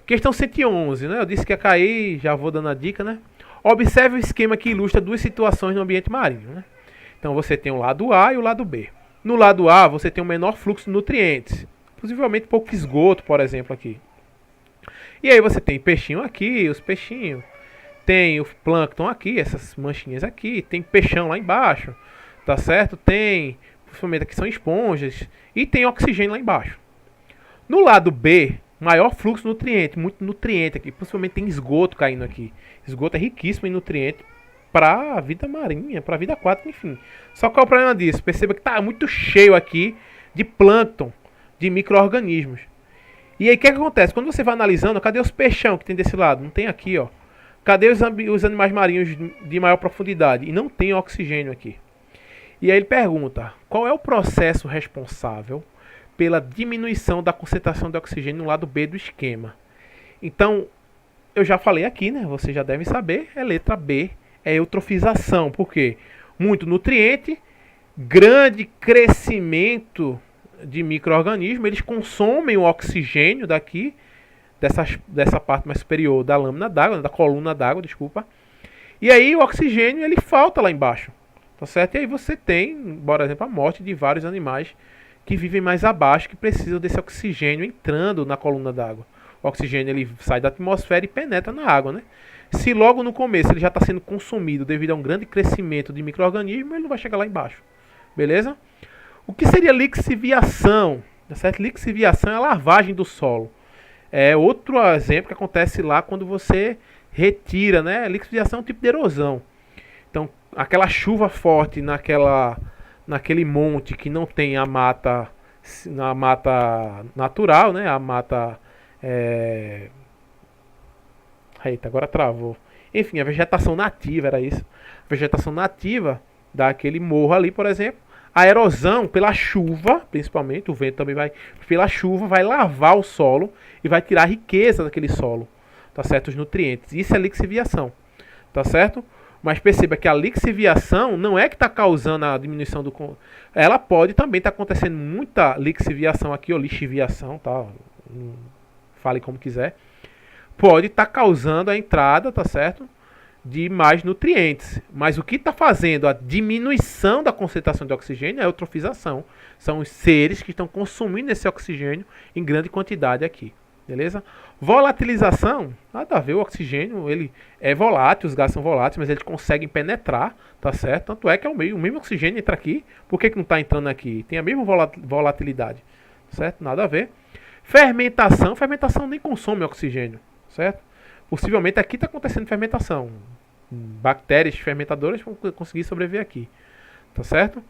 Questão 111, né? Eu disse que ia cair, já vou dando a dica, né? Observe o esquema que ilustra duas situações no ambiente marinho, né? Então você tem o lado A e o lado B. No lado A você tem um menor fluxo de nutrientes, possivelmente pouco esgoto, por exemplo, aqui. E aí você tem peixinho aqui, os peixinhos. Tem o plâncton aqui, essas manchinhas aqui. Tem peixão lá embaixo, tá certo? Tem, principalmente aqui são esponjas. E tem oxigênio lá embaixo. No lado B, maior fluxo de nutriente, muito nutriente aqui. Principalmente tem esgoto caindo aqui. Esgoto é riquíssimo em nutriente para a vida marinha, para a vida aquática, enfim. Só que qual é o problema disso? Perceba que está muito cheio aqui de plâncton, de micro-organismos. E aí o que acontece? Quando você vai analisando, cadê os peixão que tem desse lado? Não tem aqui, ó. Cadê os animais marinhos de maior profundidade? E não tem oxigênio aqui. E aí ele pergunta, qual é o processo responsável pela diminuição da concentração de oxigênio no lado B do esquema? Então, eu já falei aqui, né? Vocês já devem saber, é letra B, é eutrofização. Por quê? Muito nutriente, grande crescimento de micro-organismos, eles consomem o oxigênio daqui, dessa parte mais superior da lâmina d'água, da coluna d'água, desculpa. E aí o oxigênio ele falta lá embaixo, tá certo? E aí você tem, por exemplo, a morte de vários animais que vivem mais abaixo, que precisam desse oxigênio entrando na coluna d'água. O oxigênio ele sai da atmosfera e penetra na água, né? Se logo no começo ele já está sendo consumido devido a um grande crescimento de micro-organismos, ele não vai chegar lá embaixo, beleza? O que seria lixiviação? Tá certo? Lixiviação é a lavagem do solo. É outro exemplo que acontece lá quando você retira, né? Lixiviação é um tipo de erosão. Então, aquela chuva forte naquele monte que não tem a mata natural, né? A mata eita, agora travou. Enfim, a vegetação nativa era isso. A vegetação nativa daquele morro ali, por exemplo. A erosão pela chuva, principalmente, o vento também vai, pela chuva, vai lavar o solo e vai tirar a riqueza daquele solo, tá certo? Os nutrientes. Isso é lixiviação, tá certo? Mas perceba que a lixiviação não é que está causando a diminuição do... Ela pode também estar acontecendo muita lixiviação aqui, ou lixiviação, tá? Fale como quiser. Pode estar causando a entrada, tá certo? De mais nutrientes. Mas o que está fazendo a diminuição da concentração de oxigênio é a eutrofização. São os seres que estão consumindo esse oxigênio em grande quantidade aqui. Beleza? Volatilização, nada a ver, o oxigênio ele é volátil, os gases são voláteis, mas eles conseguem penetrar, tá certo? Tanto é que o mesmo oxigênio entra aqui, por que não está entrando aqui? Tem a mesma volatilidade, certo? Nada a ver. Fermentação nem consome oxigênio, certo? Possivelmente aqui está acontecendo fermentação. Bactérias fermentadoras vão conseguir sobreviver aqui, tá certo?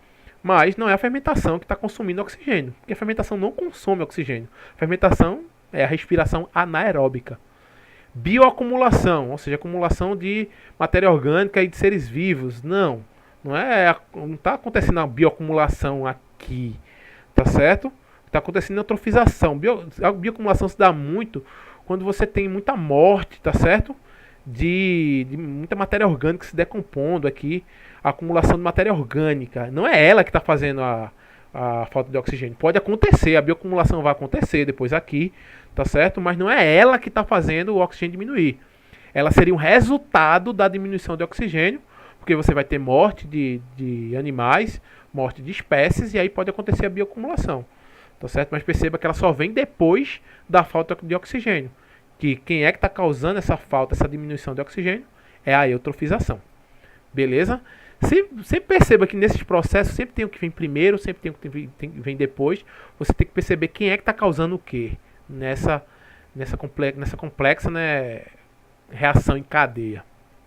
Mas não é a fermentação que está consumindo oxigênio, porque a fermentação não consome oxigênio. A fermentação é a respiração anaeróbica. Bioacumulação, ou seja, acumulação de matéria orgânica e de seres vivos. Não está acontecendo a bioacumulação aqui, tá certo? Está acontecendo a eutrofização. A bioacumulação se dá muito quando você tem muita morte, tá certo? De muita matéria orgânica se decompondo aqui, a acumulação de matéria orgânica. Não é ela que está fazendo a falta de oxigênio. Pode acontecer, a bioacumulação vai acontecer depois aqui, tá certo? Mas não é ela que está fazendo o oxigênio diminuir. Ela seria um resultado da diminuição de oxigênio, porque você vai ter morte de animais, morte de espécies, e aí pode acontecer a bioacumulação, tá certo? Mas perceba que ela só vem depois da falta de oxigênio. Que quem é que está causando essa falta, essa diminuição de oxigênio, é a eutrofização. Beleza? Sempre perceba que nesses processos sempre tem o que vem primeiro, sempre tem o que vem depois. Você tem que perceber quem é que está causando o que nessa complexa, né, reação em cadeia.